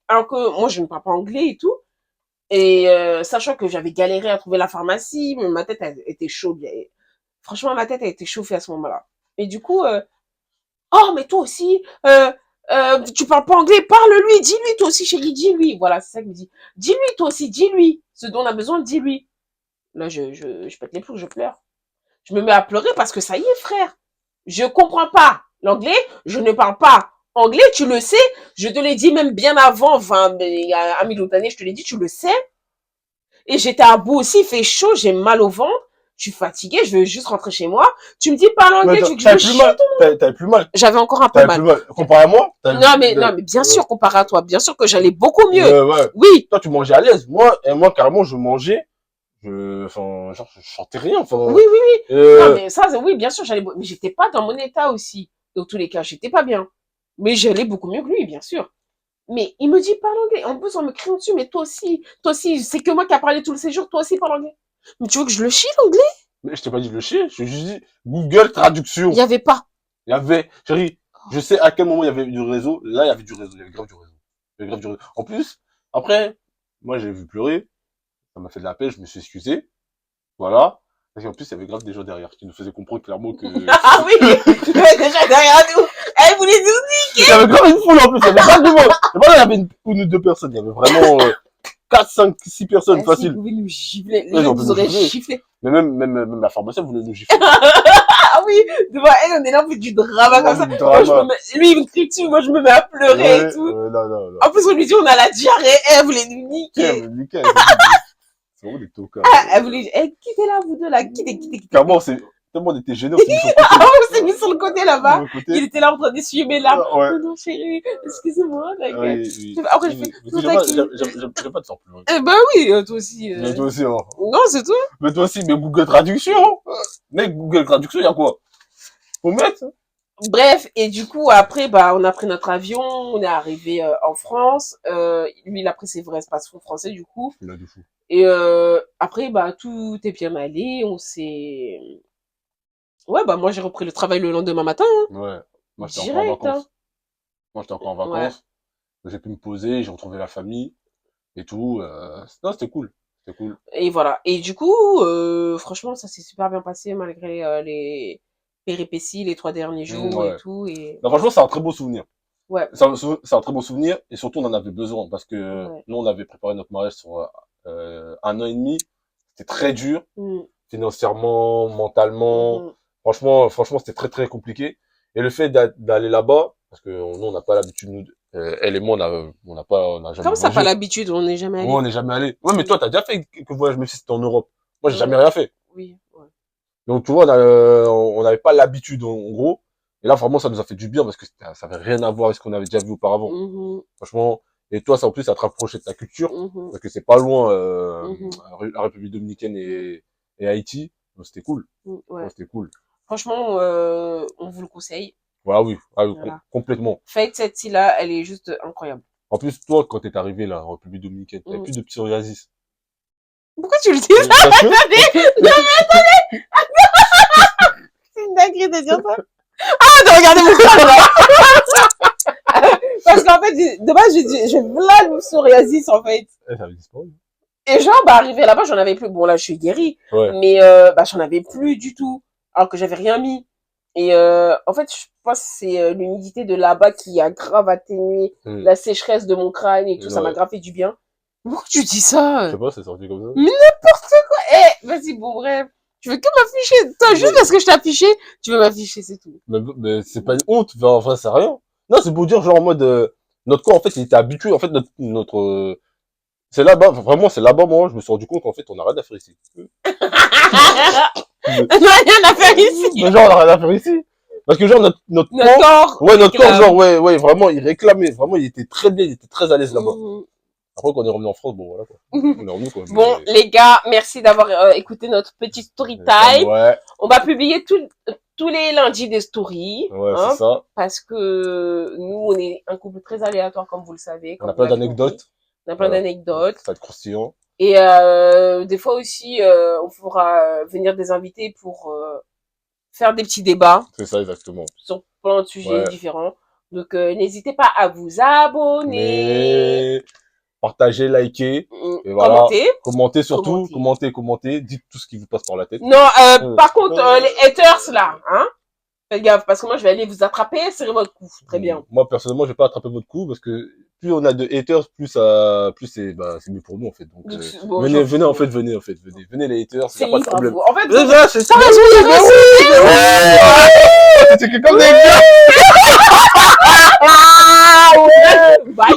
Alors que moi, je ne parle pas anglais et tout. Et sachant que j'avais galéré à trouver la pharmacie, mais ma tête elle, était chaude. Franchement, ma tête a été chauffée à ce moment-là. Et du coup, oh, mais toi aussi, tu parles pas anglais, parle-lui, dis-lui toi aussi, chérie, dis-lui. Voilà, c'est ça qu'il me dit. Dis-lui toi aussi, dis-lui. Ce dont on a besoin, dis-lui. Là, je pète les plombs, je pleure. Je me mets à pleurer parce que ça y est, frère. Je comprends pas l'anglais, je ne parle pas anglais, tu le sais. Je te l'ai dit même bien avant, enfin, il y a un million d'années, je te l'ai dit, tu le sais. Et j'étais à bout aussi, il fait chaud, j'ai mal au ventre, je suis fatiguée, je veux juste rentrer chez moi. Tu me dis parle Mais anglais, tu veux que je me t'avais plus chie? mal. T'avais plus mal. J'avais encore un peu T'avais plus mal. mal. Comparé à moi, Non, mais bien sûr, comparé à toi, bien sûr que j'allais beaucoup mieux. ouais. Oui, Toi, tu mangeais à l'aise. Moi, carrément, je mangeais. Enfin, genre, je chantais rien. Enfin, oui, oui, oui. Non, euh, mais ça, oui, bien sûr, mais j'étais pas dans mon état aussi. Dans tous les cas, j'étais pas bien. Mais j'allais beaucoup mieux que lui, bien sûr. Mais il me dit parle anglais. En plus, on me crie dessus, mais toi aussi, c'est que moi qui a parlé tout le séjour, toi aussi parle anglais. Mais tu veux que je le chie l'anglais? mais je t'ai pas dit de le chier. Je t'ai juste dit Google Il Traduction. y avait pas. Il y avait, chérie, je sais à quel moment il y avait du réseau. Là, il y avait du réseau. Il y avait grave du réseau. Il y avait grave du réseau. En plus, après, moi, j'ai vu pleurer. Ça m'a fait de la peine. Je me suis excusé. Voilà. Parce qu'en plus, il y avait grave des gens derrière qui nous faisaient comprendre clairement que... Ah oui, il y avait déjà derrière nous. Elle voulait nous Il y niquer. avait grave une foule en plus. Il y avait grave du monde. Et voilà, il y avait une ou deux personnes. Il y avait vraiment 4, 5, 6 personnes Est-ce qu'ils facile. pouvaient nous gifler? Ouais, Les ils gens ont pu nous nous auraient gifler. giflé. Mais même la pharmacienne voulait nous gifler. Ah oui, devant elle, on est là, on fait du drama comme On fait ça. du Moi, drama. lui, il me crie dessus, moi, je me mets à pleurer et Ouais, tout. non. En plus, on lui dit, on a la diarrhée. Elle voulait nous Tiens, niquer. mais Mika, c'est vraiment des tocards. Ah, elle voulait, quittez là, vous deux, là, quittez. Clairement, tellement on était gênés, on s'est mis sur le côté. Ah, on s'est mis sur le côté Sur là-bas. le côté. Il était là en train d'essuyer mes larmes. Ouais. Oh non, chérie, excusez-moi, Ah t'inquiète. oui. Après, je fais, Parce que non, t'inquiète. j'aime pas de sang pleurer. Eh ben oui, toi aussi. Mais toi aussi, hein. Non, c'est tout. Mais toi aussi, mais Google Traduction. Mais Google Traduction, il y a quoi? Faut mettre. Bref, et du coup, après, bah, on a pris notre avion, on est arrivé en France. Lui, il a pris ses vrais passeports français, du coup. Il a du fou. Et après, bah, tout est bien allé. On s'est... Ouais, bah, moi, j'ai repris le travail le lendemain matin. Hein. Ouais. Moi, j'étais encore en Direct, hein. vacances. Moi, j'étais encore en Ouais. vacances. J'ai pu me poser, j'ai retrouvé la famille et tout. Non, c'était cool. C'était cool. Et voilà. Et du coup, franchement, ça s'est super bien passé malgré les péripéties, les 3 derniers jours et Ouais. tout. Et Non, franchement, c'est un très beau souvenir. ouais, C'est un très beau souvenir et surtout, on en avait besoin parce que ouais. nous, on avait préparé notre mariage sur 1 an et demi. C'était très dur, Mm, financièrement, mentalement. mhm. Franchement, c'était très, très compliqué. Et le fait d'aller là-bas, parce que nous, on n'a pas l'habitude, nous, elle et moi, on n'a jamais Comme ça, pas voyagé. l'habitude, on n'est jamais Ouais, allé. on n'est jamais allé. Ouais, mais toi, t'as déjà fait quelques voyages, même si c'était en Europe. Moi, j'ai jamais Ouais, rien fait. oui, ouais. Donc, tu vois, on n'avait pas l'habitude, en gros. Et là, vraiment, ça nous a fait du bien parce que ça avait rien à voir avec ce qu'on avait déjà vu auparavant. Mhm, Franchement. Et toi, ça, en plus, ça te rapprochait de ta culture. mhm, Parce que c'est pas loin, mhm, la République dominicaine et Haïti. Donc, c'était cool. ouais. Ouais, c'était cool. Franchement, on vous le conseille. Voilà, oui. Ah, oui, Voilà. complètement. Faites cette île-là, elle est juste incroyable. En plus, toi, quand t'es arrivé, là, en République dominicaine, t'avais Mm. plus de psoriasis. Pourquoi tu le dis ça? Parce que, C'est une dinguerie de dire ça. Ah, de regarder mon corps là. Parce qu'en fait, de base, j'ai plein de psoriasis en fait. ça avait disparu. Et genre, bah, arrivé là-bas, j'en avais plus. Bon, là, je suis guérie. Ouais. Mais, bah, j'en avais plus du tout. Alors que j'avais rien mis. Et, en fait, je pense que c'est l'humidité de là-bas qui a grave atténué Mm. la sécheresse de mon crâne et tout. Ça m'a Ouais. grave fait du bien. Pourquoi tu dis Je ça? sais pas, c'est sorti comme ça. Mais n'importe quoi. Eh, vas-y, bon, bref. Tu veux que m'afficher? Toi, juste parce que je t'ai affiché, tu veux m'afficher, c'est tout. Mais c'est pas une honte, enfin, en vrai, c'est rien. Non, c'est pour dire, genre, en mode, notre corps, en fait, il était habitué, en fait, c'est là-bas, vraiment, c'est là-bas, moi, je me suis rendu compte qu'en fait, on n'a rien à faire ici. On n'a rien à faire ici. Mais genre, on n'a rien à faire ici. Parce que genre, notre corps. ouais, notre corps, genre, ouais, vraiment, il réclamait. Vraiment, il était très bien, il était très à l'aise là-bas. Après, quand on est revenu en France, bon, voilà, quoi. On est revenu, quoi. Bon, les gars, merci d'avoir écouté notre petite story time. Ouais. On va publier tous les lundis des stories. Ouais, c'est ça. Parce que nous, on est un couple très aléatoire, comme vous le savez. On a plein d'anecdotes. On a plein d'anecdotes. Ça va être croustillant. Et des fois aussi, on fera venir des invités pour faire des petits débats. C'est ça, exactement. Sur plein de sujets différents. Donc, n'hésitez pas à vous abonner. Partagez, likez. Et voilà. Commentez surtout. Commentez. Dites tout ce qui vous passe par la tête. Non, par contre, les haters, là, hein. Faites gaffe, parce que moi, je vais aller vous attraper, serrez votre cou. Très bien. Moi, personnellement, je vais pas attraper votre cou, parce que plus on a de haters, plus c'est mieux pour nous, en fait. Donc, bon, venez, en fait, venez les haters, c'est pas de problème. En fait, c'est ça, c'est comme des gars. Bye.